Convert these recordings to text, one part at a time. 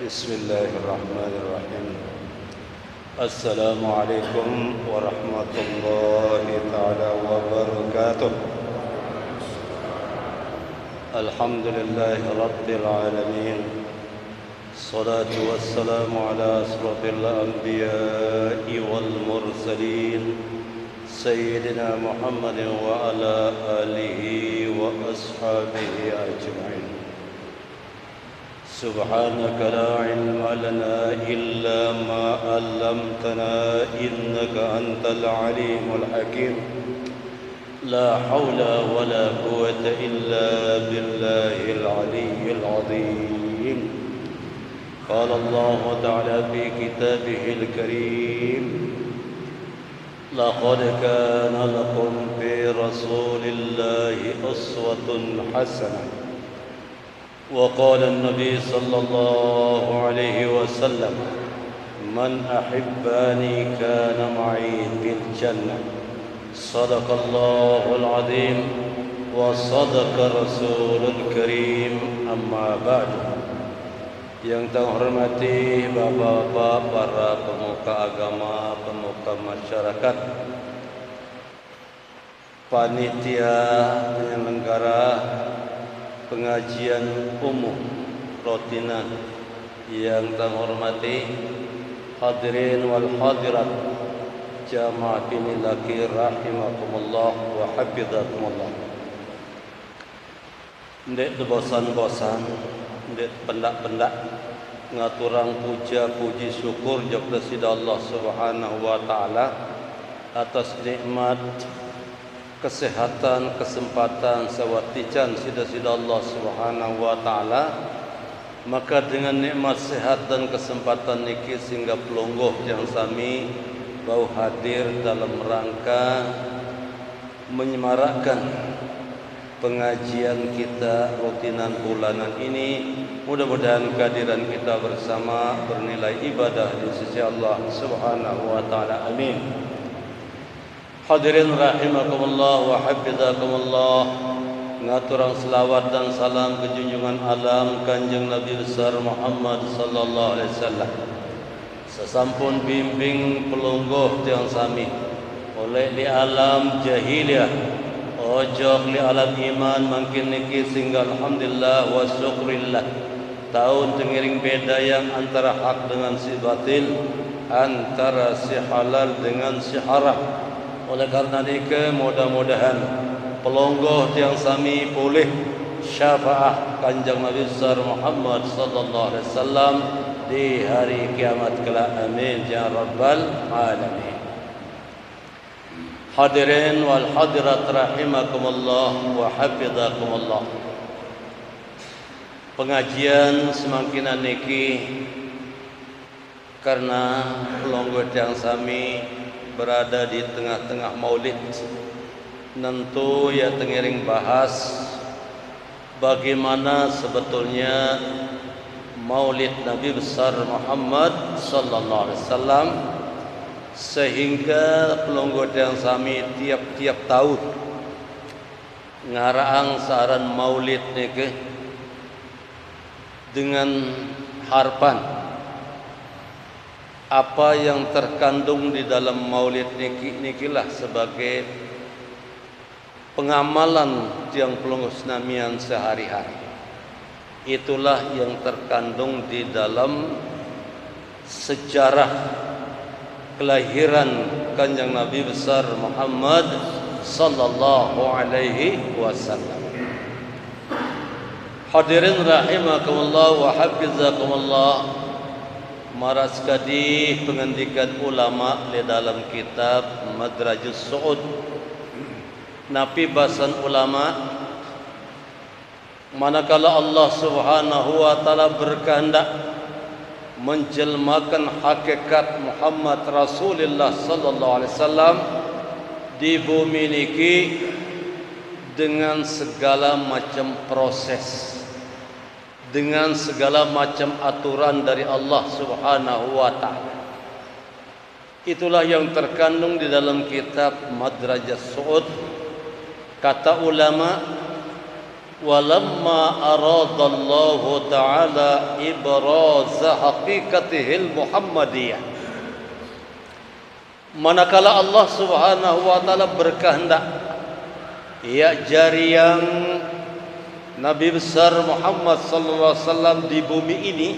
بسم الله الرحمن الرحيم. السلام عليكم ورحمة الله تعالى وبركاته. الحمد لله رب العالمين، الصلاة والسلام على أشرف الأنبياء والمرسلين سيدنا محمد وعلى آله وأصحابه أجمعين. سبحانك لا علم لنا إلا ما علمتنا إنك أنت العليم الحكيم. لا حول ولا قوة إلا بالله العلي العظيم. قال الله تعالى في كتابه الكريم: لقد كان لكم في رسول الله أسوة حسنة. وقال النبي صلى الله عليه وسلم: من أحبني كان معي في الجنة. صدق الله العظيم وصدق رسول الكريم. أما بعد. Yang terhormati bapak-bapak, para pemuka agama, pemuka masyarakat, panitia penyelenggara pengajian umum rutinan, yang terhormati hadirin wal hadirat jamaah binilaki rahimakumullah wa hafizakumullah. Ndek bosan-bosan, ndek pendak-pendak ngaturang puja puji syukur kepada Allah Subhanahu wa taala atas nikmat kesehatan, kesempatan sawatican sida-sida Allah Subhanahu wa taala. Maka dengan nikmat sehat dan kesempatan niki sehingga pelonggoh yang sami bau hadir dalam rangka menyemarakkan pengajian kita rutinan bulanan ini. Mudah-mudahan kehadiran kita bersama bernilai ibadah di sisi Allah Subhanahu wa taala. Amin. Hadirin rahimakumullah wa hafizakumullah. Ngaturang selawat dan salam ke junjungan alam Kanjeng Nabi besar Muhammad sallallahu alaihi wasallam. Sesampun bimbing pelungguh tiang sami oleh di alam jahiliyah ojok li alam iman makin niki sehingga alhamdulillah wa syukrillah. Tahun tengiring beda yang antara hak dengan si batil, antara si halal dengan si haram. Oleh karena itu mudah-mudahan pelonggoh yang sami pulih syafaat Kanjeng Nabi besar Muhammad sallallahu alaihi wasallam di hari kiamat kelak. Amin ya rabbal alamin. Hadirin wal hadirat rahimakumullah wa hafizakumullah. Pengajian semakin niki karena pelonggoh yang sami berada di tengah-tengah maulid. Tentu ya tengiring bahas bagaimana sebetulnya maulid Nabi besar Muhammad sallallahu alaihi wasallam, sehingga pelonggoh yang sami tiap-tiap tahun ngaraang saran maulid niki dengan harapan apa yang terkandung di dalam maulid nikilah sebagai pengamalan tiang pelungguh senamian sehari-hari. Itulah yang terkandung di dalam sejarah kelahiran Kanjeng Nabi besar Muhammad sallallahu alaihi wasallam. Hadirin rahimakumullah wa hafizakumullah. Maras kadi pengendikan ulama di dalam kitab Madrajus Su'ud. Napi bahasan ulama, manakala Allah Subhanahu wa taala berkehendak menjelmakan hakikat Muhammad Rasulullah sallallahu alaihi wasallam di bumi niki dengan segala macam proses, dengan segala macam aturan dari Allah Subhanahu wa taala. Itulah yang terkandung di dalam kitab Madrajus Su'ud. Kata ulama, walamma aradallahu ta'ala ibraza haqiqatihil Muhammadiyah, manakala Allah Subhanahu wa taala berkehendak ya jariang Nabi besar Muhammad sallallahu alaihi wasallam di bumi ini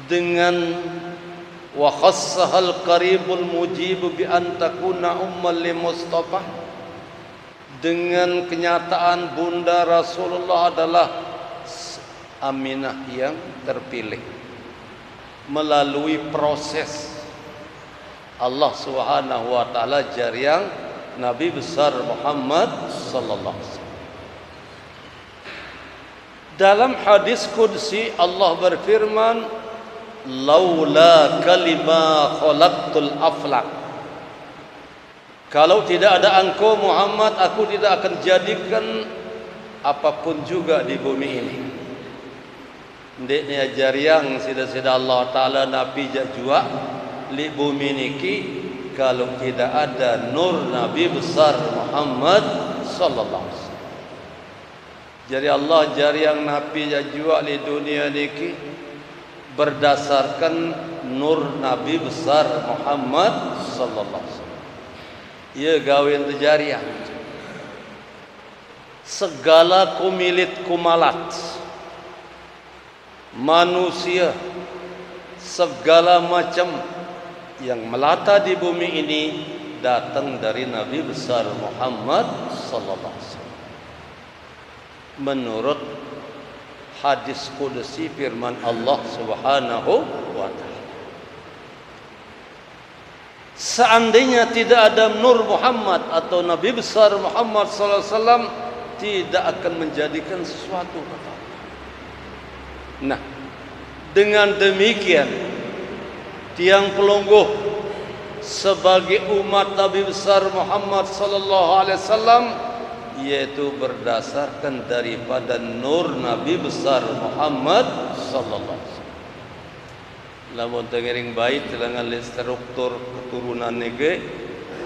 dengan wa khassahal qaribul mujib bi an takuna ummal li Mustafa, dengan kenyataan Bunda Rasulullah adalah Aminah yang terpilih melalui proses Allah Subhanahu wa taala jariang Nabi besar Muhammad sallallahu alaihi wasallam. Dalam hadis qudsi Allah berfirman, laula kalima khalaqtul aflaq, kalau tidak ada engkau Muhammad, aku tidak akan jadikan apapun juga di bumi ini. Ndeknya jariang sida-sida Allah Ta'ala Nabi jua li bumi niki, kalau tidak ada nur Nabi besar Muhammad sallallahu alaihi wasallam. Jadi Allah jariang Nabi jua li dunia niki berdasarkan nur Nabi besar Muhammad sallallahu alaihi wasallam. Ia gawin terjariah. Segala kumilit kumalat manusia, segala macam yang melata di bumi ini datang dari Nabi besar Muhammad sallallahu alaihi wasallam. Menurut hadis qudsi firman Allah Subhanahu wa taala, seandainya tidak ada nur Muhammad atau Nabi besar Muhammad sallallahu alaihi wasallam, tidak akan menjadikan sesuatu kata Allah. Nah, dengan demikian tiang pelungguh sebagai umat Nabi besar Muhammad sallallahu alaihi wasallam, yaitu berdasarkan daripada nur Nabi besar Muhammad sallallahu alaihi wasallam. Lamun tengiring baik dengan struktur keturunan nege,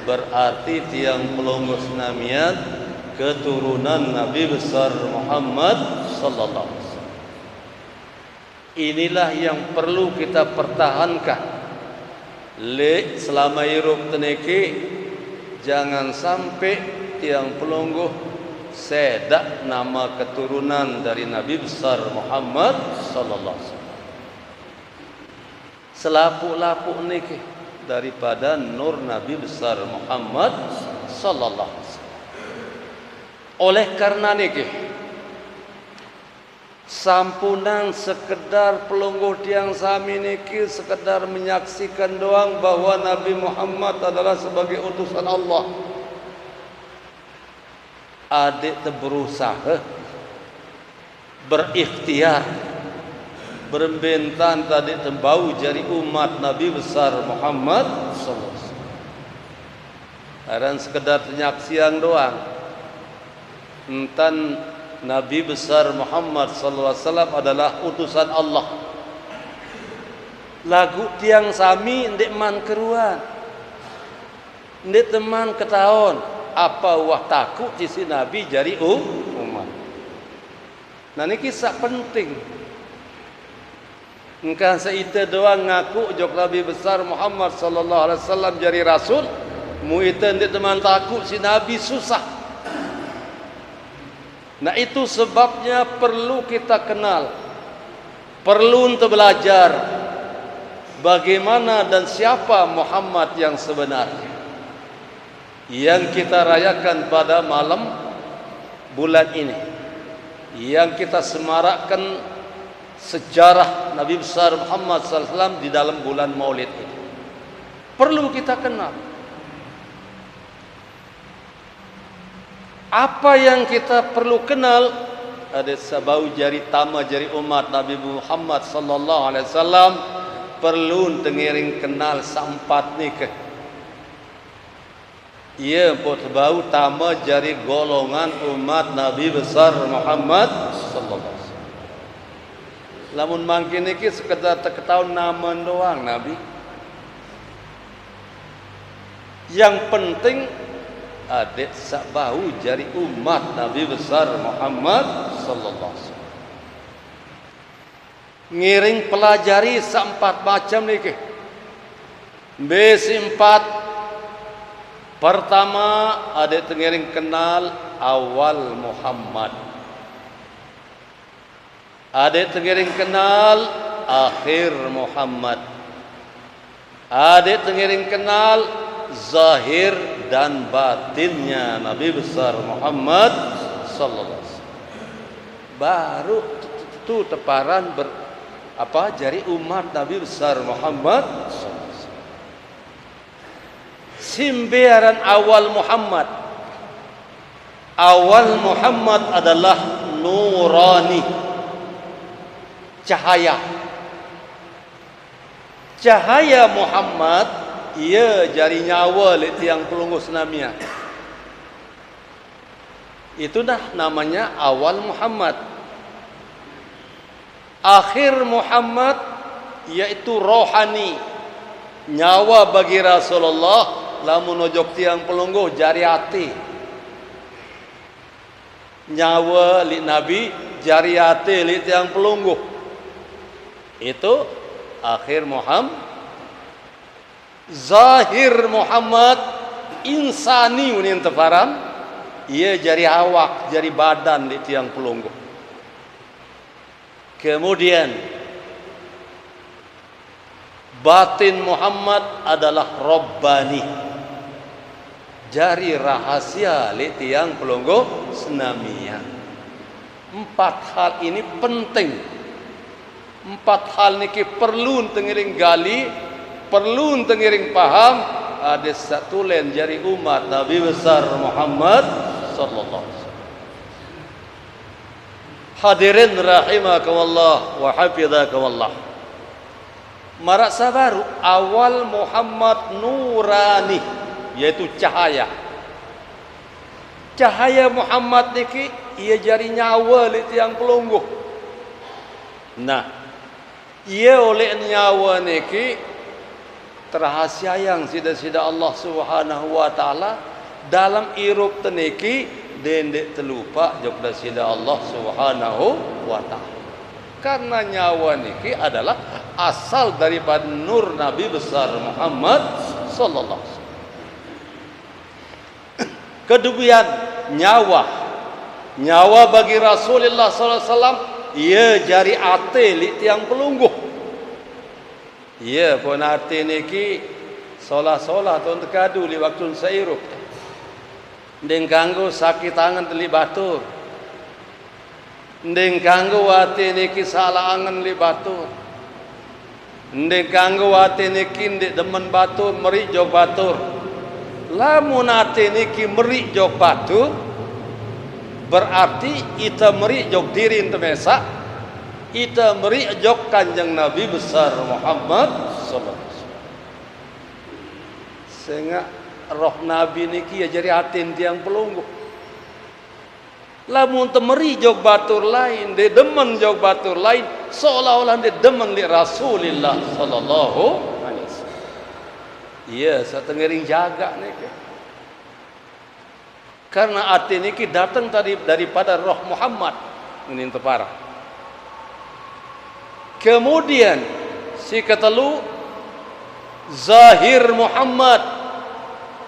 berarti tiang pelungguh senamian keturunan Nabi besar Muhammad sallallahu alaihi wasallam. Inilah yang perlu kita pertahankan. Selama hidup teneke, jangan sampai tiang pelungguh sedak nama keturunan dari Nabi besar Muhammad sallallahu alaihi wasallam. Selapuk-lapuk niki daripada nur Nabi besar Muhammad sallallahu alaihi wasallam. Oleh karena niki, sampunan sekedar pelungguh tiang sami niki sekedar menyaksikan doang bahwa Nabi Muhammad adalah sebagai utusan Allah. Adik berusaha, berikhtiar, berbentan tadi tembau jari umat Nabi besar Muhammad sallallahu alaihi wasallam. Dan sekedar penyaksian doang. Entan Nabi besar Muhammad sallallahu alaihi wasallam adalah utusan Allah. Lagu tiang sami ndek man keruan, ndek teman ketahuan apa wah takut sisi Nabi jari umat. Nah ini kisah penting. Engkau seita doang ngaku jok Nabi besar Muhammad sallallahu alaihi wasallam jari rasul, mu itu ndek teman takut si Nabi susah. Nah itu sebabnya perlu kita kenal, perlu untuk belajar bagaimana dan siapa Muhammad yang sebenarnya, yang kita rayakan pada malam bulan ini, yang kita semarakkan sejarah Nabi besar Muhammad sallallahu alaihi wasallam di dalam bulan Maulid ini. Perlu kita kenal. Apa yang kita perlu kenal? Ada sabau jari tama jari umat Nabi Muhammad sallallahu alaihi wasallam perlu tengiring kenal sampat ni ke. Ia buat bau tama jari golongan umat Nabi besar Muhammad sallallahu alaihi wasallam. Lamun mangkin iki sekedar terketahui nama doang Nabi. Yang penting adik sak bahu jari umat Nabi besar Muhammad sallallahu alaihi wasallam. Ngiring pelajari seempat macam niki. Empat. Pertama adik tengiring kenal awal Muhammad. Adik tengiring kenal akhir Muhammad. Adik tengiring kenal zahir dan batinnya Nabi besar Muhammad sallallahu alaihi wasallam. Baru itu teparan jari umat Nabi besar Muhammad sallallahu alaihi wasallam. Simbiaran awal Muhammad. Awal Muhammad adalah nurani, cahaya. Cahaya Muhammad ia jari nyawa li tiang pelunggu senamia. Itu dah namanya awal Muhammad. Akhir Muhammad yaitu rohani, nyawa bagi Rasulullah lamun ojok tiang pelunggu jari hati. Nyawa li Nabi jari hati li tiang pelunggu. Itu akhir Muhammad. Zahir Muhammad insani unin teparan, ia jari awak, jari badan di tiang pelunggu. Kemudian batin Muhammad adalah Rabbani, jari rahasia li tiang pelunggu senamia. Empat hal ini penting. Empat hal niki perlu tengiring gali, perlu tengiring paham. Ada satu lain jari umat Nabi besar Muhammad sallallahu alaihi wasallam. Hadirin rahimakumullah wa hafizakumullah. Marak sabaru awal Muhammad nurani, yaitu cahaya. Cahaya Muhammad niki ia jari nyawa li tiang pelunggu. Nah, ia oleh nyawa niki terhasia yang sida-sida Allah Subhanahu wa taala dalam irup teniki dendek terlupa jogda sida Allah Subhanahu wa taala. Karena nyawa niki adalah asal daripada nur Nabi besar Muhammad sallallahu alaihi wasallam. Kedubian nyawa bagi Rasulullah sallallahu alaihi wasallam ia jari ate li tiang pelungguh. Ia pun ate niki solah-solah tuan tekadu li waktu sairup. Ndeng kanggo sakit tangan li batur. Ndeng kanggo ate niki salah angan li batur. Ndeng kanggo ate niki ndek demen batur meri jog batur. Lamun ate niki meri jog batur berarti ita meri jog diri temesa, ita meri jog kanjeng Nabi besar Muhammad sallallahu alaihi wasallam. Sehingga roh Nabi niki ya jari atin tiang pelunggu. Lamun temeri jog batur lain, de demen jog batur lain, seolah-olah de demen li Rasulillah sallallahu alaihi wasallam. Iya, satengering jaga niki. Karena hati niki datang tadi daripada roh Muhammad ini tepara. Kemudian si ketelu zahir Muhammad,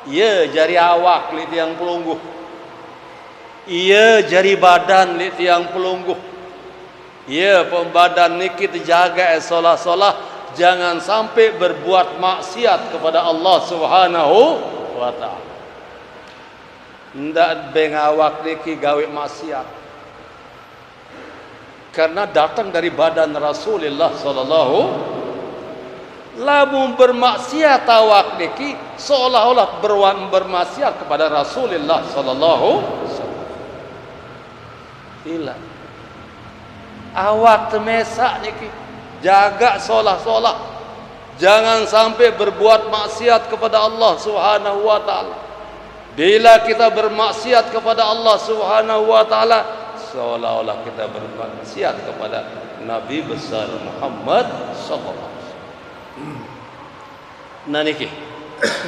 ia jari awak li tiang pelungguh, ia jari badan li tiang pelungguh, ia pembadan niki terjaga solah-solah jangan sampai berbuat maksiat kepada Allah Subhanahu wa taala. Ndak bengawak niki gawe maksiat. Karena datang dari badan Rasulullah sallallahu. Lamun bermaksiat awak niki seolah-olah bermaksiat kepada Rasulullah sallallahu. Tidak. Awak temesa niki jaga solah-solah. Jangan sampai berbuat maksiat kepada Allah Subhanahu wa taala. Bila kita bermaksiat kepada Allah Subhanahu wa taala, seolah-olah kita bermaksiat kepada Nabi besar Muhammad sallallahu alaihi wasallam. Nah niki.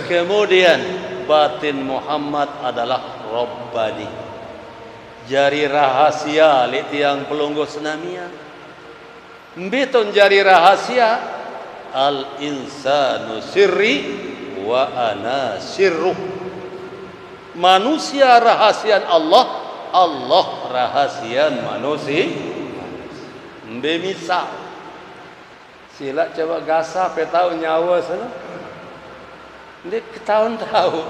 Kemudian batin Muhammad adalah Rabbani. Jari rahasia li tiang pelunggu senamia. Mbiton jari rahasia al insanu sirri wa ana sirruh. Manusia rahasian Allah, Allah rahasian manusia. Mbe misal sila coba gasa pe tahu nyawa sana. Dia ketahuan tahu.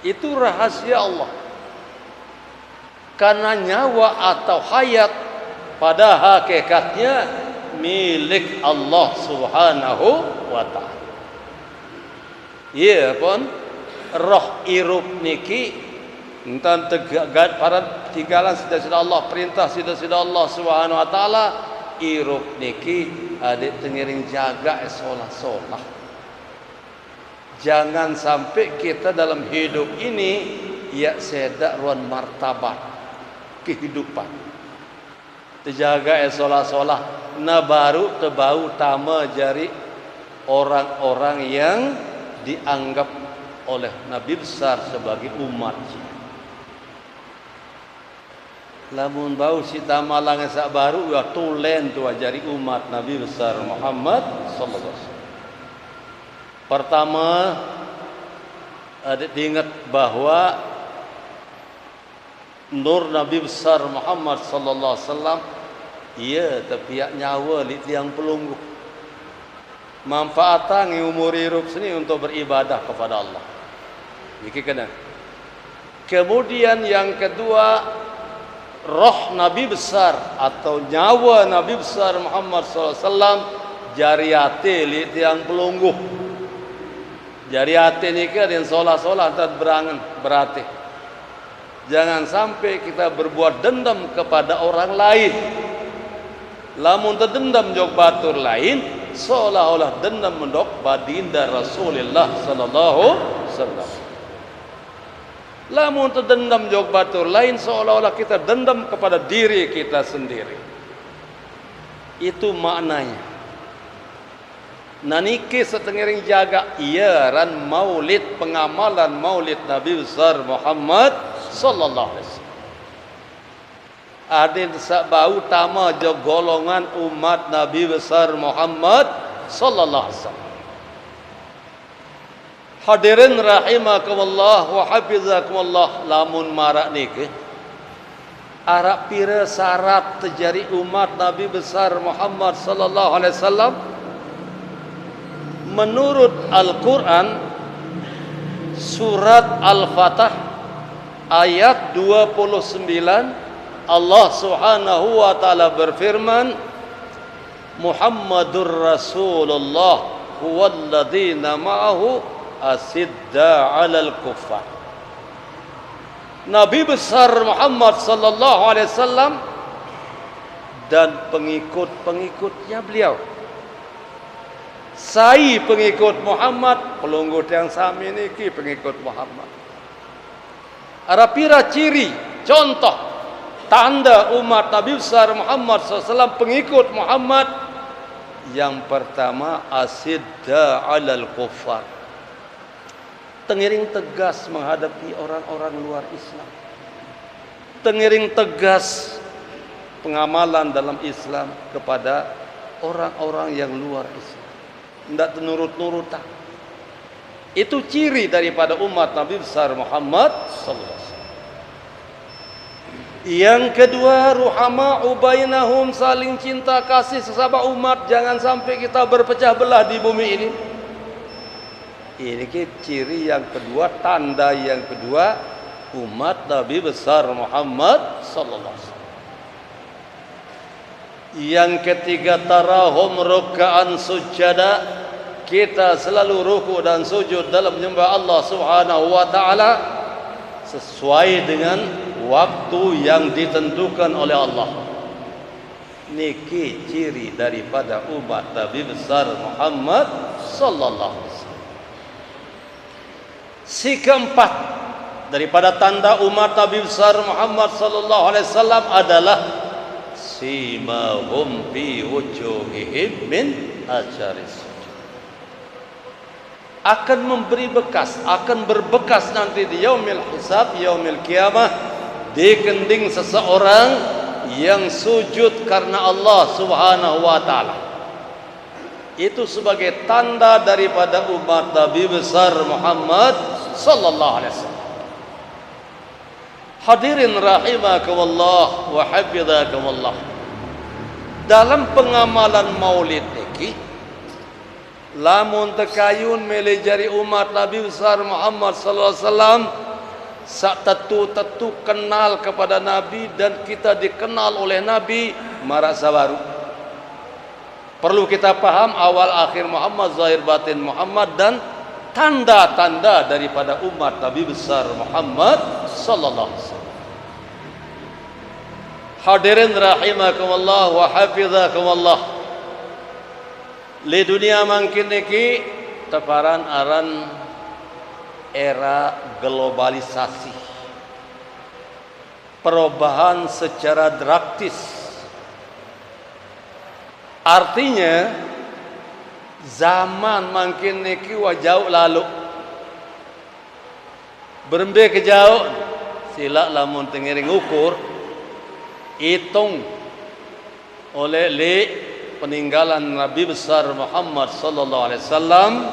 Itu rahasia Allah. Karena nyawa atau hayat pada hakikatnya milik Allah Subhanahu wa taala. Iya pun roh irup niki entan tegak para tigalan sudah Allah perintah sudah Allah Subhanahu wa taala irup niki adik tengiring jaga solah-solah. Jangan sampai kita dalam hidup ini ya sedak ruan martabat kehidupan. Terjaga solah-solah na baru tebau tama jari orang-orang yang dianggap oleh Nabi besar sebagai umat. Lamun bau si tamalang sak baru ya tulen tu jari umat Nabi besar Muhammad sallallahu alaihi wasallam. Pertama ada diingat bahwa nur Nabi besar Muhammad sallallahu alaihi wasallam ia tepiak nyawa li tiang pelunggu. Manfaatan umur hidup sini untuk beribadah kepada Allah. Iki kena. Kemudian yang kedua, roh Nabi besar atau nyawa Nabi besar Muhammad sallallahu alaihi wasallam jariate li tiang pelunggu. Jariate ni ke dan solah-solah antara berangan berarti. Jangan sampai kita berbuat dendam kepada orang lain. Lamun terdendam jok batur lain, seolah-olah dendam mendok badinda Rasulullah sallallahu alaihi wasallam. Lamun terdendam jok batur lain, seolah-olah kita dendam kepada diri kita sendiri. Itu maknanya. Naniki setengiring jaga iya ran maulid pengamalan maulid Nabi besar Muhammad sallallahu alaihi wasallam. Adin sak bau tama jo golongan umat Nabi besar Muhammad sallallahu alaihi wasallam. Hadirin rahimakumullah wa hafizakumullah, lamun marak niki arak pira syarat terjadi umat Nabi besar Muhammad sallallahu alaihi wasallam. Menurut Al-Quran surat Al-Fatah ayat 29 Allah Subhanahu wa taala berfirman Muhammadur Rasulullah huwalladzina ma'ahu asidda 'alal kuffar. Nabi besar Muhammad sallallahu alaihi wasallam dan pengikut-pengikutnya beliau. Saya pengikut Muhammad, pelunggu yang sami niki pengikut Muhammad. Ada pira ciri, contoh, tanda umat Nabi besar Muhammad SAW pengikut Muhammad. Yang pertama asidda 'alal kuffar. Tengiring tegas menghadapi orang-orang luar Islam. Tengiring tegas pengamalan dalam Islam kepada orang-orang yang luar Islam. Tidak nurut-nurutan. Itu ciri daripada umat Nabi besar Muhammad sallallahu alaihi wasallam. Yang kedua, ruhama'u bainahum, saling cinta kasih sesama umat. Jangan sampai kita berpecah belah di bumi ini. Ini ciri yang kedua, tanda yang kedua umat Nabi besar Muhammad sallallahu alaihi wasallam. Yang ketiga, tarahum ruk'an sujada, kita selalu ruku dan sujud dalam menyembah Allah Subhanahu wa taala sesuai dengan waktu yang ditentukan oleh Allah. Niki ciri daripada umat Nabi besar Muhammad sallallahu alaihi wasallam. Si keempat daripada tanda umat Nabi besar Muhammad sallallahu alaihi wasallam adalah simahum fi wujuhihim min ajaris. akan memberi bekas, akan berbekas nanti di yaumil hisab, yaumil kiamah, di kening seseorang yang sujud karena Allah Subhanahu wa taala. Itu sebagai tanda daripada umat Nabi besar Muhammad sallallahu alaihi wasallam. Hadirin rahimakumullah wa hafizakumullah. Dalam pengamalan maulid niki, lamun tekayun melejari umat Nabi besar Muhammad sallallahu alaihi wasallam sak tetu kenal kepada Nabi dan kita dikenal oleh Nabi, marasa baru. Perlu kita paham awal akhir Muhammad, zahir batin Muhammad, dan tanda-tanda daripada umat Nabi besar Muhammad sallallahu alaihi wasallam. Hadirin rahimakumullah wa hafizakumullah. Li dunia mangkin niki teparan aran era globalisasi, perubahan secara drastis. Artinya zaman mangkin niki wajau lalu berembe ke jauh sila lamun tengiring ukur hitung oleh peninggalan Nabi besar Muhammad sallallahu alaihi wasallam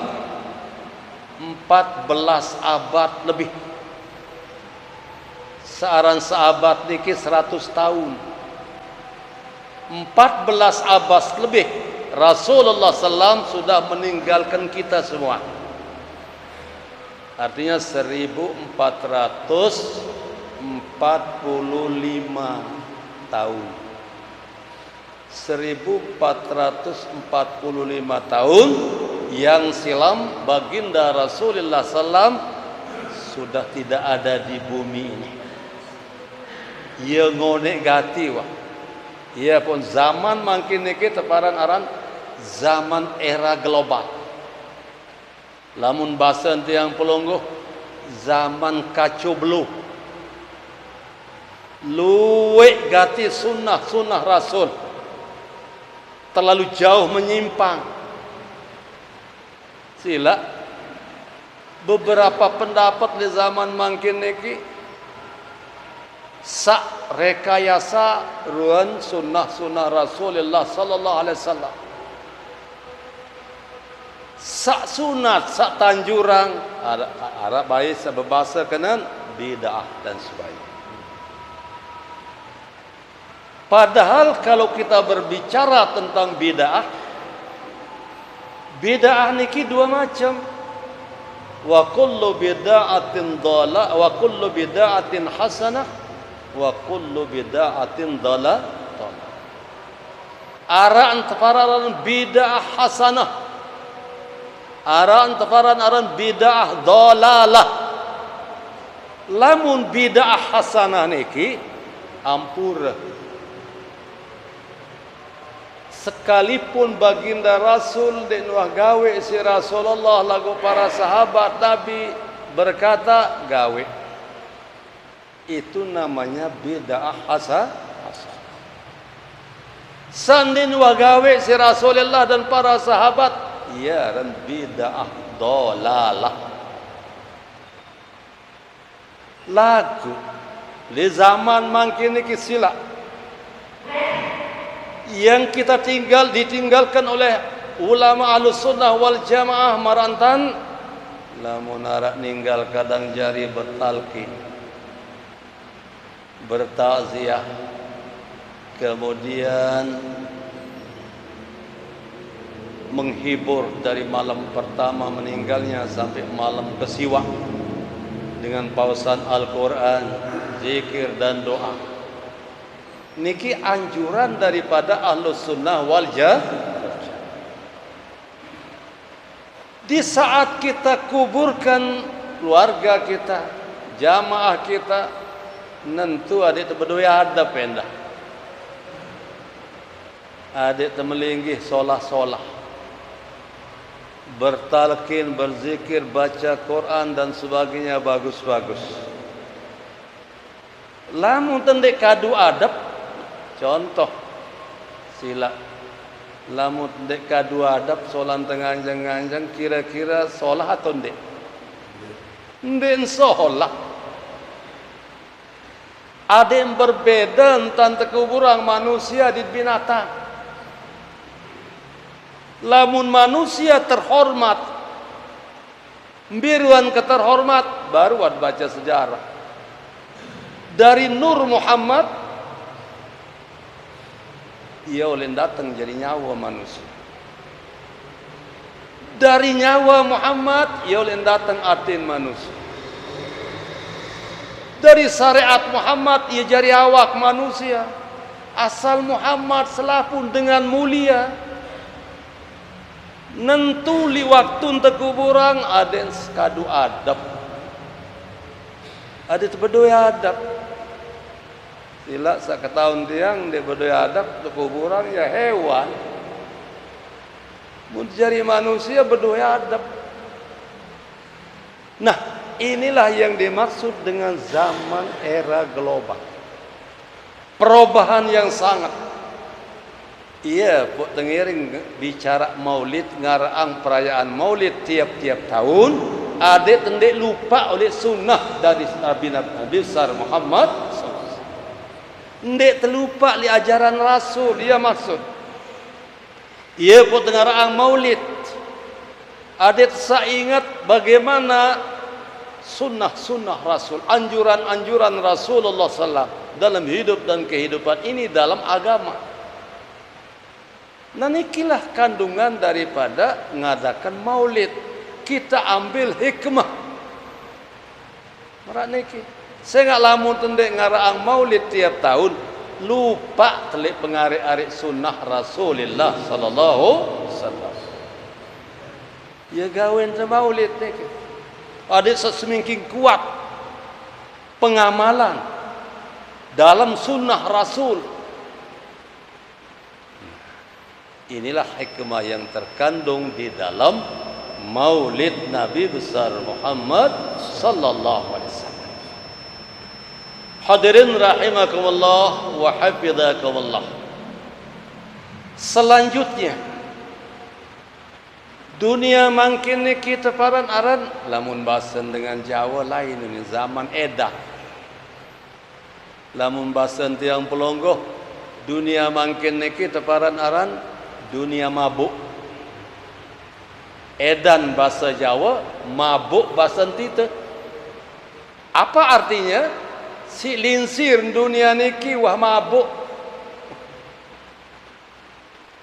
14 abad lebih. Searan seabad niki 100 tahun. 14 abad lebih Rasulullah SAW sudah meninggalkan kita semua. Artinya 1445 tahun. 1445 tahun yang silam baginda Rasulullah SAW sudah tidak ada di bumi ini. Ia ngonek gati wah. Ia pun zaman makin niki teparan aran zaman era global. Lamun bahasa yang pelonggoh zaman kacau beluh. Luwek gati sunnah Rasul. Terlalu jauh menyimpang. Sila beberapa pendapat di zaman makin niki sak rekayasa ruan sunnah Rasulullah sallallahu alaihi wasallam. Sak sunat, sak tanjurang, Arab baik sebebasa kenan bid'ah dan sebagainya. Padahal kalau kita berbicara tentang bid'ah niki dua macam. Wa kullu bid'atin dhalah wa kullu bid'atin hasanah wa kullu bid'atin dhalah. Araan teparan bid'ah hasanah. Araan teparan aran bid'ah dhalalah. Lamun bid'ah hasanah niki ampura. Sekalipun baginda Rasul den wah gawe si Rasulullah lagu para sahabat Nabi berkata gawe, itu namanya bid'ah hasanah. Sandin wah gawe si Rasulullah dan para sahabat, ya dan bid'ah dhalalah. Lagu di zaman mangkin niki sila yang kita ditinggalkan oleh ulama Ahlussunnah wal Jamaah marantan lamun arak ninggal kadang jari bertalqin, bertakziah, kemudian menghibur dari malam pertama meninggalnya sampai malam kesiwa dengan pausan Al-Quran, zikir dan doa. Niki anjuran daripada Ahlussunnah wal Jamaah. Di saat kita kuburkan keluarga kita, jamaah kita, nentu adik berdua ada pendah. Adik temelinggih solah-solah, bertalqin, berzikir, baca Quran dan sebagainya bagus-bagus. Lamun tendek kadu adab. Contoh sila Lamun dek kadua adab solan tenganjang-anjang kira-kira solah atau ndek? Ndek solah. Ada yang berbeda tentang kuburan manusia di binatang. Lamun manusia terhormat, biruan keterhormat, baru ad baca sejarah. Dari Nur Muhammad, ia oleh datang jadi nyawa manusia. Dari nyawa Muhammad, ia oleh datang atin manusia. Dari syariat Muhammad, ia jadi awak manusia. Asal Muhammad selapun dengan mulia. Nentuli waktu untuk kuburan, ada yang sekadu adab. Ada yang berdua adab. Sila saketahun tiang dia berdua adab untuk kuburan ya hewan. Mencari manusia berdua adab. Nah, inilah yang dimaksud dengan zaman era global. Perubahan yang sangat. Iya, Pok Tengiring bicara maulid, ngaraang perayaan maulid tiap-tiap tahun. Ada tendek lupa oleh sunnah dari Nabi besar Muhammad. Ndek terlupa li ajaran Rasul. Dia maksud ia pun dengarang maulid. Adet saya ingat bagaimana sunnah-sunnah Rasul, anjuran-anjuran Rasulullah SAW dalam hidup dan kehidupan ini dalam agama. Nah, inilah kandungan daripada mengadakan maulid. Kita ambil hikmah. Merak niki. Saya nggak lamun tendek ngaraang maulid tiap tahun, lupa telik pengarik-arik sunnah Rasulullah sallallahu alaihi wasallam. Ya gawen ke maulid niki. Ada sesemakin kuat pengamalan dalam sunnah Rasul. Inilah hikmah yang terkandung di dalam maulid Nabi besar Muhammad sallallahu alaihi wasallam. Hadirin rahimakumullah wa hafizakumullah. Selanjutnya, dunia makin kita paran aran lamun bahasan dengan Jawa lain ini zaman edah. Lamun bahasan tiang pelonggoh, dunia makin kita paran aran dunia mabuk. Edan bahasa Jawa, mabuk bahasa Tita. Apa artinya? Si linsir dunia niki wah mabuk.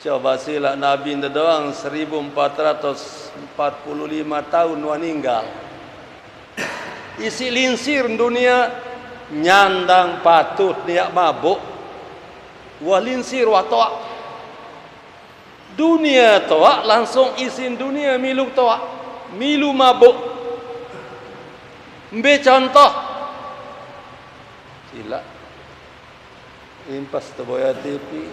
Coba sila Nabi doang 1445 tahun meninggal. Isi linsir dunia nyandang patut dia mabuk. Wah linsir wah toa. Dunia toa langsung isin dunia milu toa. Milu mabuk. Mbe contoh. Sila impas Teboya TV,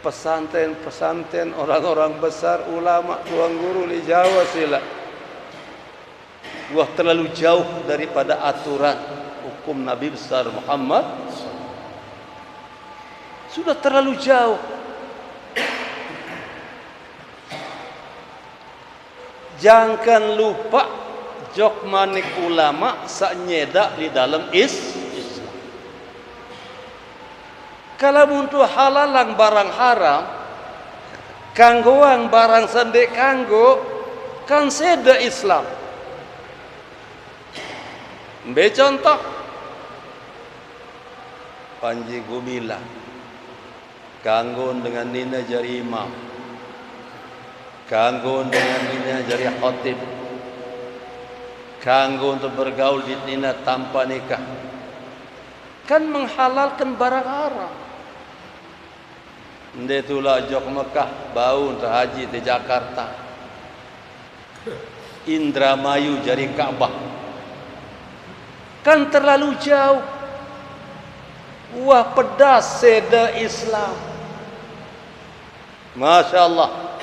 pesantren orang-orang besar, ulama, tuan guru di Jawa sila. Wah terlalu jauh daripada aturan hukum Nabi besar Muhammad. Sudah terlalu jauh. Jangan lupa jok manik ulama saknyeda di dalam Islam. Kalau untuk halalang barang haram, kanggoang barang sendek kanggo, kan seda Islam. Ambil contoh, Panji Gumilang, kanggo dengan nina jari imam, kanggo dengan nina jari khatib, kanggo untuk bergaul di nina tanpa nikah, kan menghalalkan barang haram. Ndek tula jok Mekah bau untuk haji di Jakarta. Indramayu jari Ka'bah. Kan terlalu jauh. Wah pedas seda Islam. Masya Allah.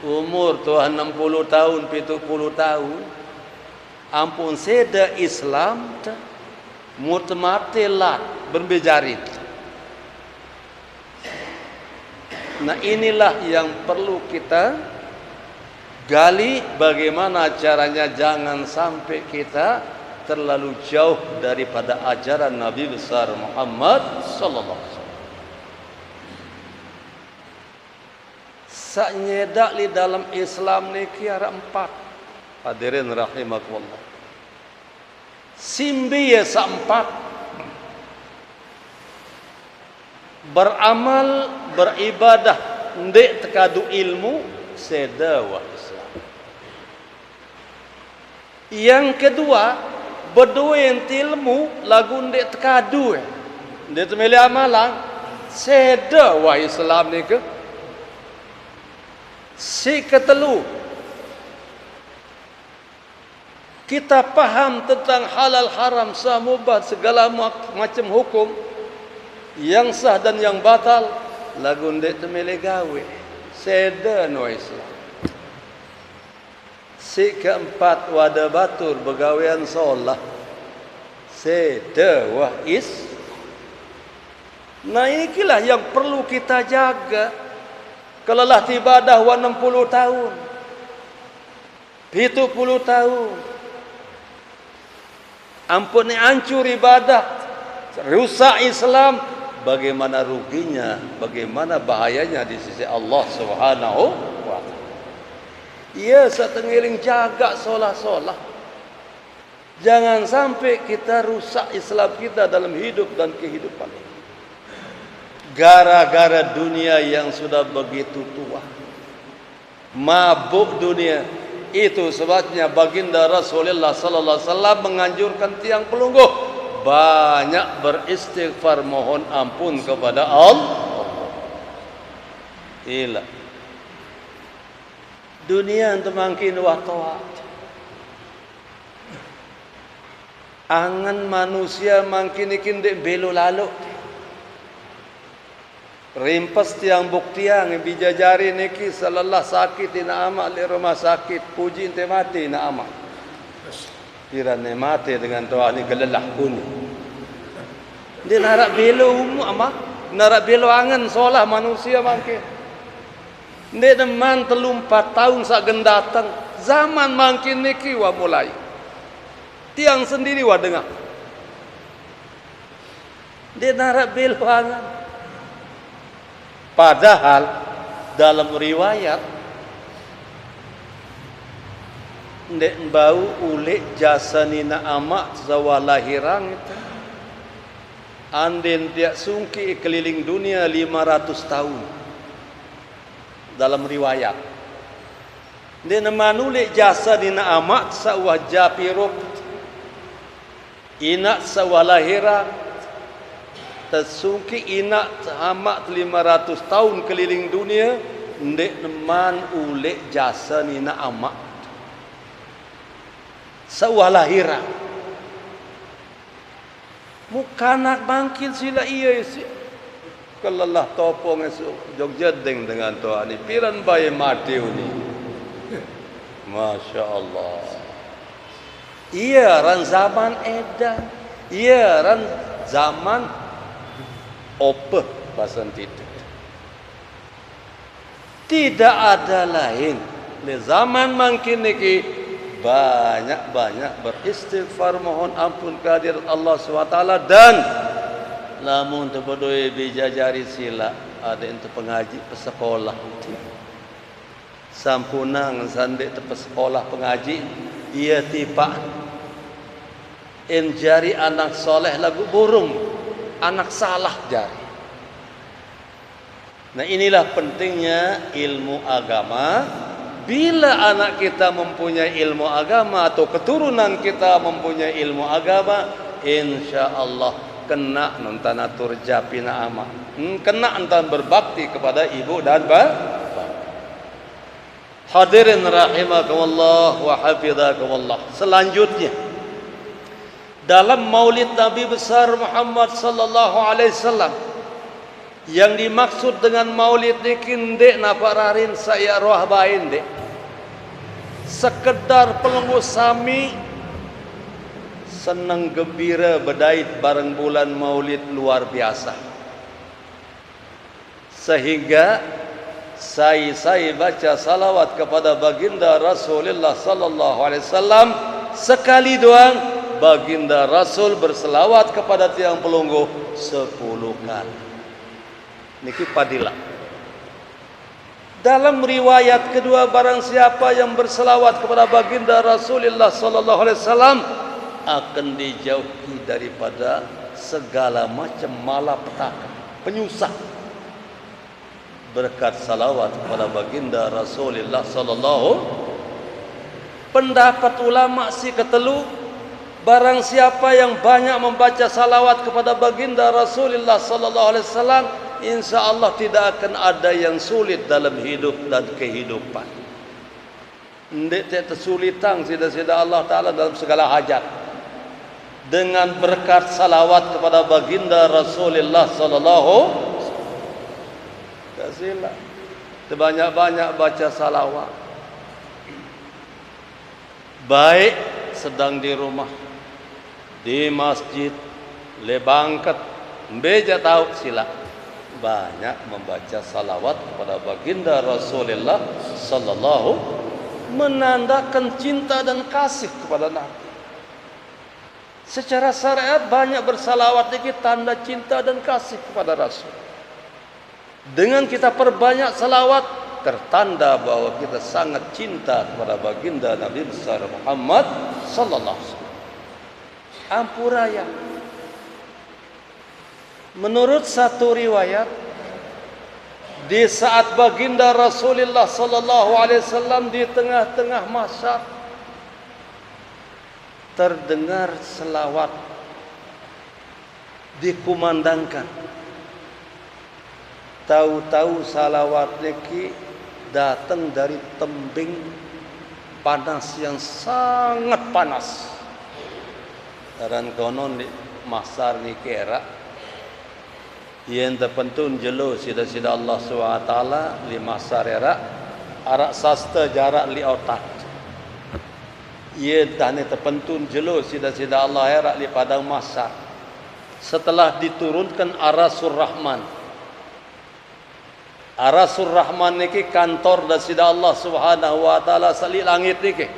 Umur tuan 60 tahun, 70 tahun. Ampun seda Islam. Mutmatilat berbejarit. Nah, inilah yang perlu kita gali, bagaimana caranya jangan sampai kita terlalu jauh daripada ajaran Nabi besar Muhammad sallallahu alaihi wasallam. Saknyedak li dalam Islam ni kira 4. Hadirin rahimakumullah. Simbi ya sa-4. Beramal, beribadah, ndek tekadu ilmu, sedawa Islam. Yang kedua, berduin ilmu, lagu ndek tekadu, ndek temeli amalan, sedawa Islam ni ke. Si ketelu, kita paham tentang halal haram, sah mubah, segala macam hukum yang sah dan yang batal, lagu ndek temele gawe, sedan wa Islam. Si keempat, wada batur begawean solah, seda wa is. Nah, inilah yang perlu kita jaga. Kalau lah ibadah wa 60 tahun, 70 tahun, ampun ni hancur ibadah, rusak Islam, bagaimana ruginya, bagaimana bahayanya di sisi Allah Subhanahu wa taala. Ya, setengiling jaga solah-solah. Jangan sampai kita rusak Islam kita dalam hidup dan kehidupan ini. Gara-gara dunia yang sudah begitu tua, mabuk dunia. Itu sebabnya baginda Rasulullah sallallahu alaihi wasallam menganjurkan tiang pelungguh banyak beristighfar, mohon ampun kepada Allah. Ila dunia untuk makin watawa, angan manusia makin ikin dek belo lalu. Rimpas tiang buktiang bijajari niki salalah sakit ina amak di rumah sakit, puji ente mati ina amak. Kirane mati dengan doa ni gelelah kuni. Dia narak belo umu amak, narak belo angan solah manusia makin. Dia deman 4 tahun sak gendatang, zaman makin niki wa mulai. Tiang sendiri wa dengar. Dia narak belo angan. Padahal dalam riwayat ndek bau ulik jasa nina amak zawalahirang itu anden tiak sungki keliling dunia 500 tahun. Dalam riwayat ndek neman ulik jasa nina amak sawah japiruk inak sawalahirang tersungki inak amak 500 tahun keliling dunia, ndek neman ulik jasa nina amak sawah lahirah. Muka nak bangkit sila iya isi. Kalau lah topong esok Jogja deng dengan toa ni piran bayi mati ni. Masya Allah. Iya ran zaman edan, iya ran zaman opeh pasan itu. Tidak ada lain. Di zaman makin niki banyak-banyak beristighfar, mohon ampun kehadirat Allah SWT. Dan lamun tebodoi bijajari sila ada itu pengaji pesekolah. Sampunang sandek te pesekolah pengaji ia tipa enjari anak soleh lagu burung. Anak salah jari. Nah, inilah pentingnya ilmu agama. Bila anak kita mempunyai ilmu agama atau keturunan kita mempunyai ilmu agama, insya Allah kena nonton atur japina ama, kena nonton berbakti kepada ibu dan bapak. Hadirin rahimakumullah wa hafizakumullah. Selanjutnya, dalam maulid Nabi besar Muhammad sallallahu alaihi wasallam, yang dimaksud dengan maulid niki ndek napa rarin saya roh bain dek. Sekedar pelenggu sami senang gembira bedait bareng bulan maulid luar biasa. Sehingga Saya baca salawat kepada baginda Rasulullah sallallahu alaihi wasallam sekali doang, baginda Rasul berselawat kepada tiang pelunggu 10 kali. Niki padilah. Dalam riwayat kedua, barang siapa yang berselawat kepada baginda Rasulullah sallallahu alaihi wasallam akan dijauhi daripada segala macam malapetaka, penyusah. Berkat salawat kepada baginda Rasulullah sallallahu. Pendapat ulama si ketelu, barang siapa yang banyak membaca salawat kepada baginda Rasulullah sallallahu alaihi wasallam, insyaallah tidak akan ada yang sulit dalam hidup dan kehidupan. Ndak tersulitan sida-sida Allah taala dalam segala hajat. Dengan berkat salawat kepada baginda Rasulullah sallallahu. Kasihlah sebanyak-banyak baca salawat. Baik sedang di rumah, di masjid, lebangkat, beja tahu sila. Banyak membaca salawat kepada baginda Rasulullah sallallahu, menandakan cinta dan kasih kepada Nabi. Secara syariat banyak bersalawat ini tanda cinta dan kasih kepada Rasul. Dengan kita perbanyak salawat, tertanda bahwa kita sangat cinta kepada baginda Nabi besar Muhammad sallallahu alaihi wasallam. Ampuraya. Menurut satu riwayat, di saat baginda Rasulullah sallallahu alaihi wasallam di tengah-tengah masyar, terdengar selawat dikumandangkan. Tahu-tahu salawat niki datang dari tembing panas yang sangat panas. Dan konon di masar niki era yang terpentun jelo sida-sida Allah SWT li masar era arak sasta jarak li otak. Ia tane terpentun jelo sida-sida Allah era li padang masar. Setelah diturunkan Arasur Rahman. Arasur Rahman niki kantor dasida Allah Subhanahu wa taala sali langit niki.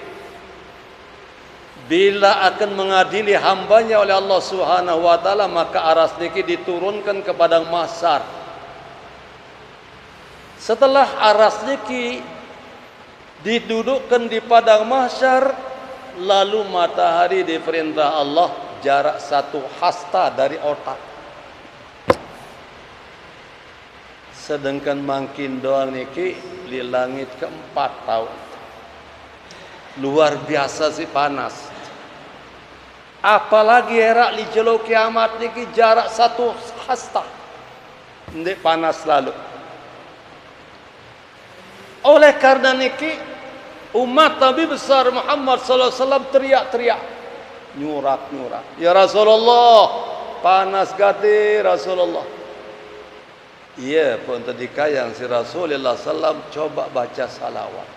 Bila akan mengadili hambanya oleh Allah Subhanahu wa taala, maka aras niki diturunkan ke padang mahsyar. Setelah aras niki didudukkan di padang mahsyar, lalu matahari diperintah Allah jarak 1 hasta dari otak. Sedangkan mangkin doang niki di langit ke-4 tahun. Luar biasa sih panas. Apalagi era li jelo kiamat niki jarak 1 hasta. Ndek panas lalu. Oleh karena niki umat Nabi besar Muhammad sallallahu alaihi wasallam teriak-teriak, nyurak-nyurak. Ya Rasulullah, panas gati Rasulullah. Iya pun tadika yang si Rasulullah sallam coba baca salawat.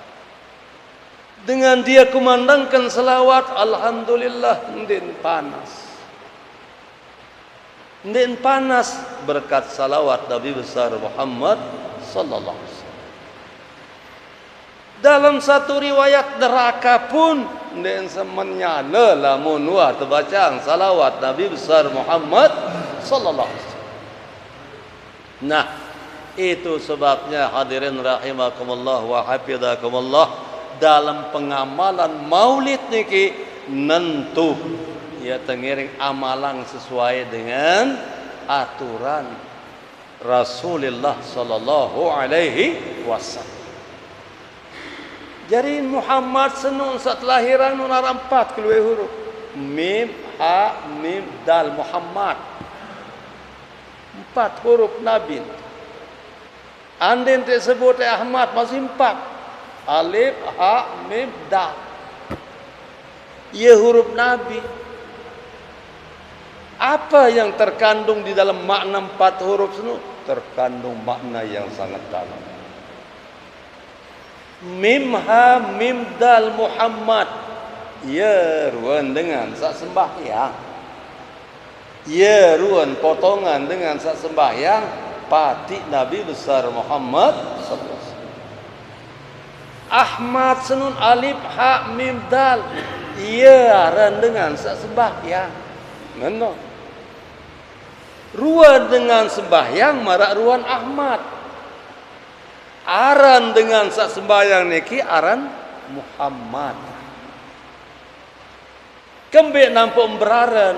Dengan dia kumandangkan salawat, alhamdulillah ndin panas. Ndin panas berkat salawat Nabi besar Muhammad sallallahu alaihi wasallam. Dalam satu riwayat neraka pun ndin semenyala lamun wa terbacaan salawat Nabi besar Muhammad sallallahu alaihi wasallam. Nah, itu sebabnya hadirin rahimakumullah wa hafizakumullah, dalam pengamalan maulid niki nentu ya tengiring amalan sesuai dengan aturan Rasulullah sallallahu alaihi wasallam. Jadi Muhammad senun saat lahiran nun 4 keluar huruf. Mim, ha, mim, dal Muhammad. 4 huruf Nabi. Andin tersebut Ahmad masih 4. Alif, ha, mim, dal. Ia huruf Nabi. Apa yang terkandung di dalam makna 4 huruf itu? Terkandung makna yang sangat dalam. Mim, ha, mim, dal Muhammad. Ya ruan dengan sak sembahyang. Ya ruan potongan dengan sak sembahyang pati Nabi besar Muhammad sallallahu alaihi wasallam. Ahmad senun alif ha mim dal. Ia aran dengan sembahyang. Mana? Ruan dengan sembahyang marak ruan Ahmad. Aran dengan sembahyang niki aran Muhammad. Kembali nampak beraran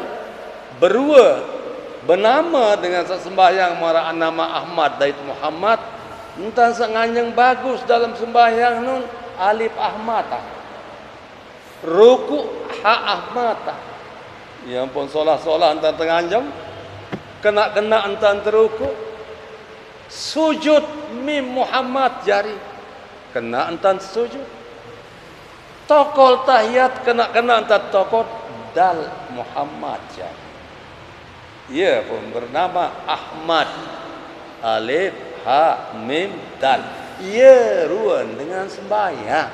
berua bernama dengan sembahyang marak nama Ahmad dait Muhammad. Entah senganjang bagus dalam sembahyang nun alif Ahmad, ruku ha Ahmad. Ya ampun solah-solah entah tenganjang kena entah teruku. Sujud mim Muhammad jari kena entah sujud. Tokol tahiyat kena entah tokol dal Muhammad jari. Ya pun bernama Ahmad alif ha mim dal. Ia ruan dengan sembahyang.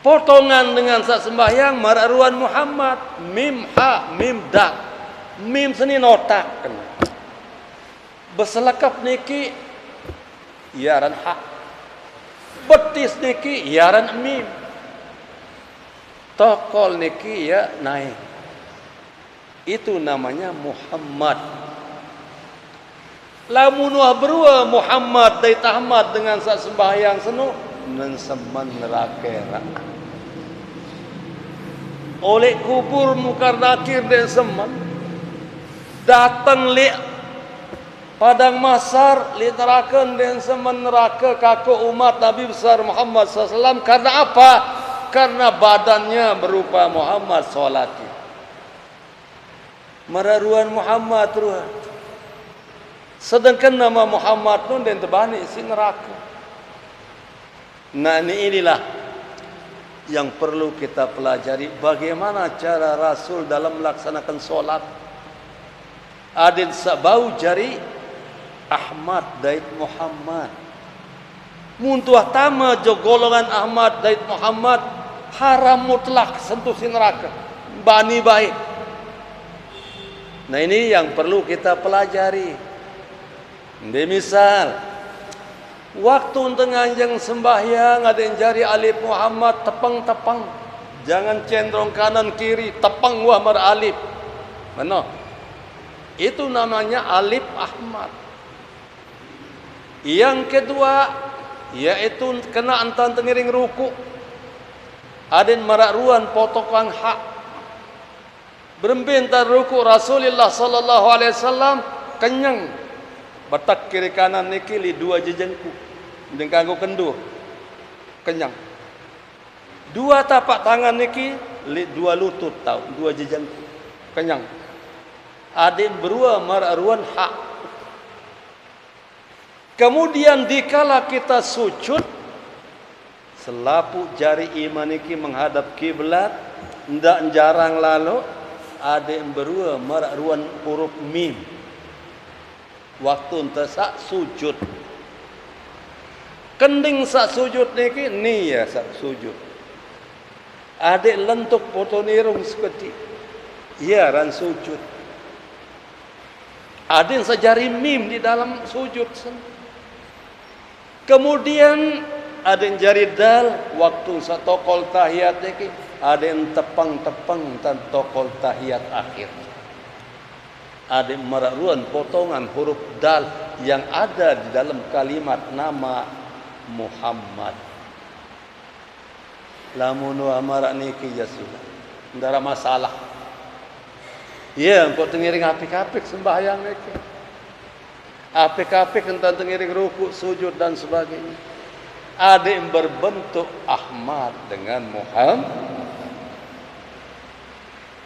Potongan dengan sembahyang marak ruan Muhammad mim ha mim dal. Mim seni notak kena. Berselakap niki iaran ha. Betis niki iaran mim. Tokol niki ya naik. Itu namanya Muhammad. Lamun wah berua Muhammad dait Ahmad dengan sembahyang senu nan seman neraka. Oleh kubur mukar nakir dan seman datang li padang masar li neraka dan seman neraka kaku umat Nabi besar Muhammad SAW. Karena apa? Karena badannya berupa Muhammad salati. Mararuan Muhammad ruan. Sedangkan nama Muhammad nun dan terbani si neraka. Nah inilah yang perlu kita pelajari. Bagaimana cara Rasul dalam melaksanakan solat. Adin sabau jari Ahmad dait Muhammad. Muntuah tama jo golongan Ahmad dait Muhammad haram mutlak sentuh si neraka. Bani baik. Nah ini yang perlu kita pelajari. Misal waktu tenganjang sembahyang ada yang jari alif Muhammad tepang-tepang, jangan cenderung kanan kiri, tepang wah mar alif. Mana? Itu namanya alif Ahmad. Yang kedua yaitu kena antan tengiring ruku. Aden marak ruan potokan hak. Berembintar ruku Rasulullah sallallahu alaihi wasallam kenyang. Batak kiri kanan niki li dua jejengku dengan kanggo kendur kenyang. Dua tapak tangan niki li dua lutut tau dua jejengku kenyang. Adin berua mararuan hak. Kemudian dikala kita sujud selapu jari iman niki menghadap kiblat ndak jarang lalu adin berua mararuan huruf mim. Waktu sak sujud kending sak sujud niki ni ya sak sujud adik lentuk potonirung seketi ya ran sujud adin sejari mim di dalam sujud. Kemudian adin jari dal waktu sak tokol tahiyat niki adin tepang-tepang tan tokol tahiyat akhir. Ada meraruan potongan huruf dal yang ada di dalam kalimat nama Muhammad. Lamun wa marak niki ya sudah. Ndara masalah. Ya, engko tengiring apik-apik sembahyang niki. Apik-apik entan tengiring ruku, sujud dan sebagainya. Ada yang berbentuk Ahmad dengan Muhammad.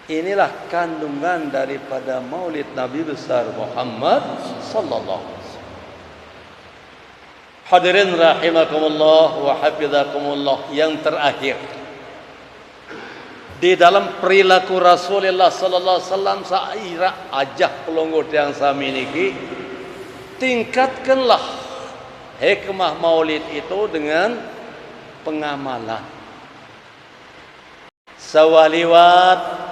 Inilah kandungan daripada Maulid Nabi besar Muhammad sallallahu alaihi wasallam. Hadirin rahimakumullah wa hafizakumullah, yang terakhir di dalam perilaku Rasulullah sallallahu alaihi wasallam saira ajah pelonggot yang sami niki, tingkatkanlah hikmah Maulid itu dengan pengamalan. Sawaliwat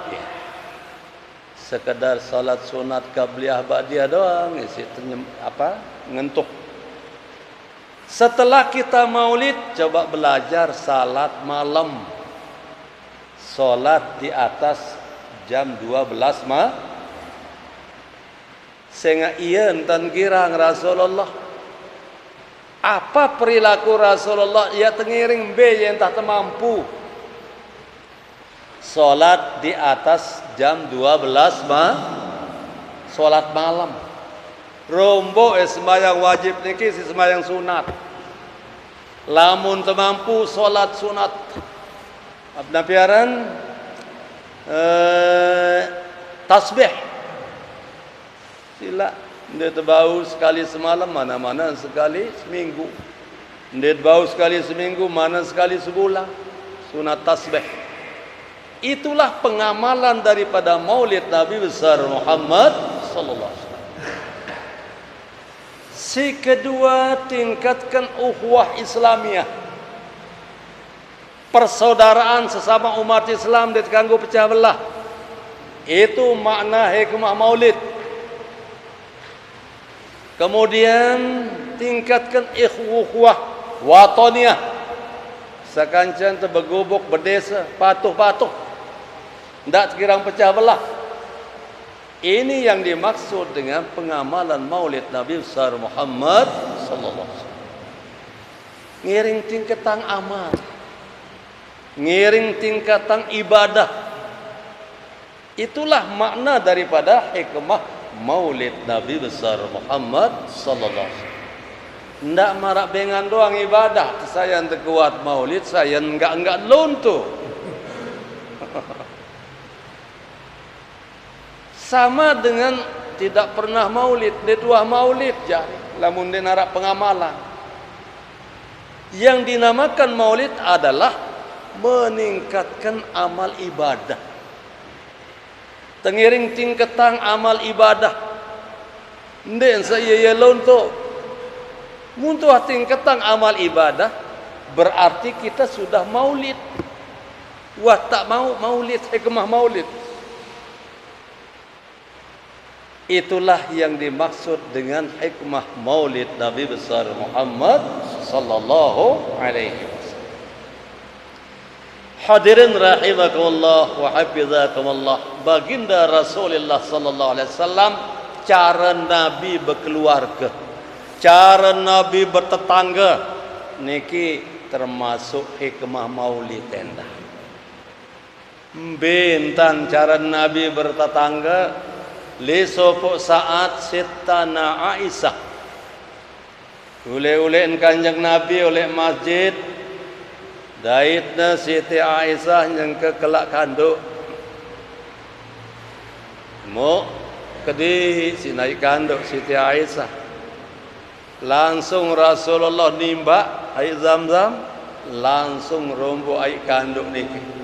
sekedar salat sunat qabliyah ba'diyah doang isi ngentuk. Setelah kita maulid, coba belajar salat malam. Salat di atas jam 12 sehingga iya enten girang Rasulullah. Apa perilaku Rasulullah? Ya tengiring be yang tak mampu. Salat di atas jam 12 salat malam. Rombo sembahyang wajib niki si sembahyang sunat. Lamun temampu salat sunat. Abna piaran tasbih. Sila ndet bau sekali semalam, mana-mana sekali seminggu. Ndet bau sekali seminggu, mana sekali sebulan. Sunat tasbih. Itulah pengamalan daripada Maulid Nabi besar Muhammad sallallahu alaihi wasallam. Si kedua, tingkatkan ukhuwah Islamiyah. Persaudaraan sesama umat Islam tidak ganggu pecah belah. Itu makna hikmah Maulid. Kemudian tingkatkan ukhuwah wataniyah. Sakancan terbegubuk berdesa, patuh-patuh. Tidak sekirang pecah belah. Ini yang dimaksud dengan pengamalan Maulid Nabi besar Muhammad sallallahu alaihi wasallam. Ngiring tingkatan amal. Ngiring tingkatan ibadah. Itulah makna daripada hikmah Maulid Nabi besar Muhammad sallallahu alaihi wasallam. Ndak marak bengan doang ibadah. Saya yang kuat Maulid, saya enggak luntur. Sama dengan tidak pernah Maulid, dia dua Maulid jadi. Lamun dia narak pengamalan. Yang dinamakan Maulid adalah meningkatkan amal ibadah. Tengiring tingkatan amal ibadah. Nden saya lonto. Muntuh tingkatan amal ibadah berarti kita sudah Maulid. Wah tak mau Maulid, hikmah Maulid. Itulah yang dimaksud dengan hikmah Maulid Nabi besar Muhammad sallallahu alaihi wasallam. Hadirin rahimakumullah wa hafizakumullah. Baginda Rasulullah sallallahu alaihi wasallam, cara Nabi berkeluarga, cara Nabi bertetangga, niki termasuk hikmah Maulid tenda. Bintan cara Nabi bertetangga. Lesopok saat Sitana Aisyah ule-ulein kanjeng Nabi oleh masjid daitna Siti Aisyah yang kekelak kanduk mau kedi si naik kanduk Siti Aisyah langsung Rasulullah nimba air zam-zam langsung rombo air kanduk niki.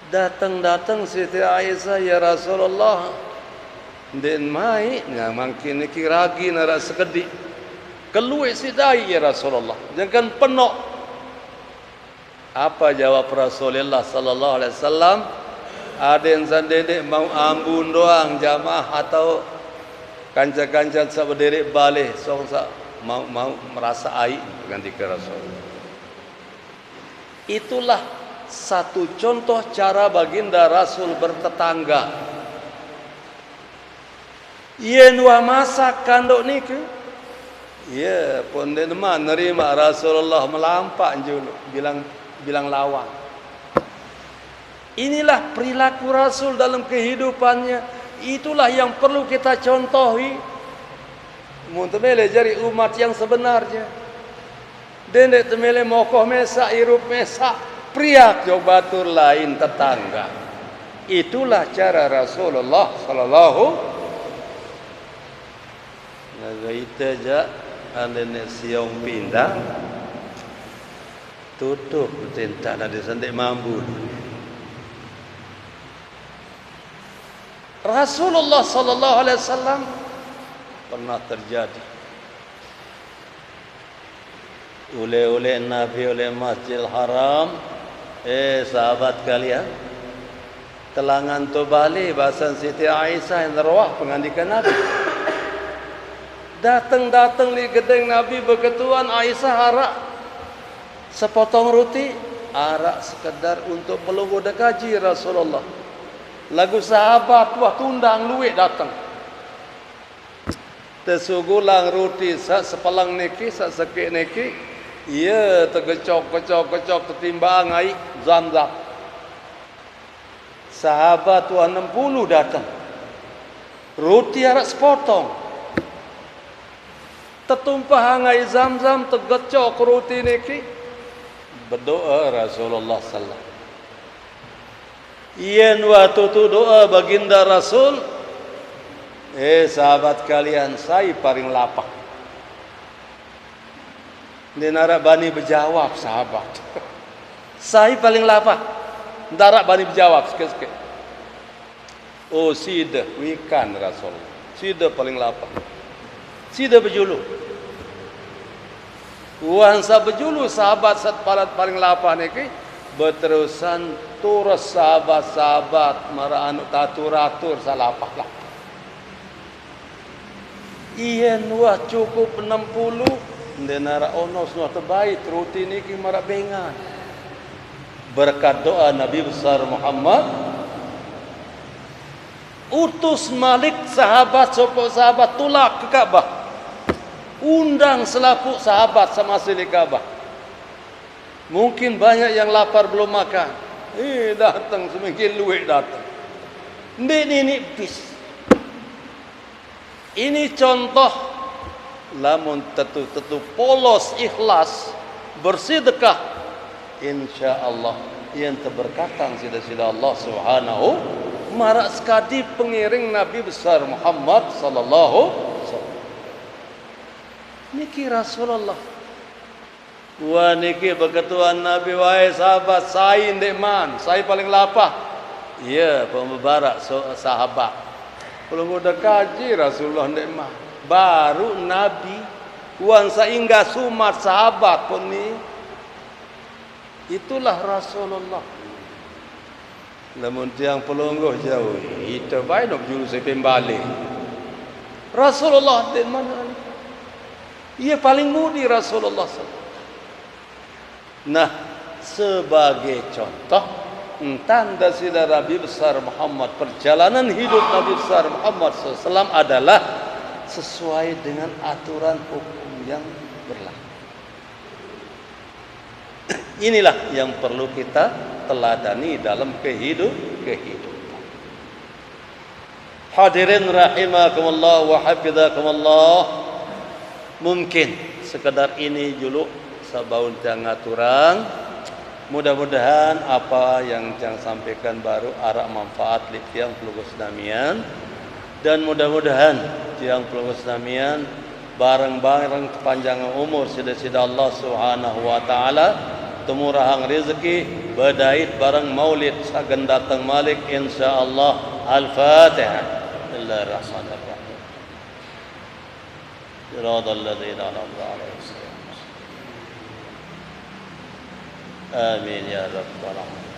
Datang Siti Aisyah, ya Rasulullah, den mai nya mangkin iki ragi nara sekedi. Keluwe sidai ya Rasulullah, jangan penuh. Apa jawab Rasulullah sallallahu alaihi wasallam? Aden sandede mau ambun doang jamaah atau kanca-kanca saberdiri balik songsa mau merasa air ganti ke Rasulullah. Itulah satu contoh cara baginda Rasul bertetangga. Yen wa masak kandok niku. Ya, pun denma nerima Rasulullah melampak julu bilang lawang. Inilah perilaku Rasul dalam kehidupannya. Itulah yang perlu kita contohi. Mun temele jari umat yang sebenarnya. Dendek temele mokoh mesa irup mesa. Priak jauh batur lain tetangga. Itulah cara Rasulullah sallallahu. Nagaita ja andene siong pindah tutup tinta nade sandek mambu. Rasulullah sallallahu alaihi wasallam pernah terjadi ule-ule Nabi oleh Masjidil Haram. Sahabat kalian, telangan tu balik bahasan Siti Aisyah yang terwah pengandikan Nabi. Datang di gedeng Nabi berketuan Aisyah arak sepotong roti, arak sekedar untuk pelunggu dekaji Rasulullah. Lagu sahabat wah tundang luik datang. Tersugulang roti sak sepalang niki, sak sekik niki. Ia tergecok tertimbang air Zam-Zam. Sahabat tuan 60 datang. Roti arak sepotong. Tertumpah air Zam-Zam, tergecok roti niki. Berdoa Rasulullah sallallahu. Ien waktu tu doa baginda Rasul. Sahabat kalian, saya paling lapar. Dia narak bani berjawab sahabat. Saya paling lapar. Narak bani berjawab sikit-sikit. Oh sida, wikan Rasul. Sida paling lapar. Sida berjulu. Wansa berjulu sahabat paling lapar niki berterusan turus sahabat-sahabat marah anu tatur-atur salapah lah. Iya wah cukup 60 denara onos nuah terbaik roti niki marah bengan. Berkat doa Nabi besar Muhammad utus Malik sahabat sopok sahabat tulak ke Ka'bah. Undang selaput sahabat sama di Ka'bah. Mungkin banyak yang lapar belum makan. Datang semakin luik datang. Ini bis. Ini contoh lamun tetu polos ikhlas bersedekah insyaallah yang terberkatang sida-sida Allah Subhanahu marak sekali pengiring Nabi besar Muhammad sallallahu alaihi wasallam. Niki Rasulullah. Wah niki berketuan Nabi wahai sahabat saya ndek man, saya paling lapar. Ya, pembarak sahabat. Kalau udah kaji Rasulullah ndek man. Baru Nabi wan sehingga sumat sahabat pun ni. Itulah Rasulullah. Namun tiang pelungguh jauh. Itu baik nak juru sepem balik. Rasulullah ndek mana? Ia paling mudi Rasulullah. Nah, sebagai contoh tanda sila Nabi besar Muhammad, perjalanan hidup Nabi besar Muhammad SAW adalah sesuai dengan aturan hukum yang berlaku. Inilah yang perlu kita teladani dalam kehidupan. Hadirin rahimakumullah wa hafizakumullah. Mungkin sekedar ini dulu sabaun tiang aturan. Mudah-mudahan apa yang tiang sampaikan baru arak manfaat li tiang pelunggus namian, dan mudah-mudahan tiang pelunggus namian bareng-bareng kepanjangan umur sida-sida Allah Subhanahu wa taala, temurahang rezeki, badait bareng maulid sagan datang Malik insyaallah. Al-Fatihah. Bismillahirrahmanirrahim. Siratal ladzina an'amta 'alaihim. Amin ya rabbal alamin.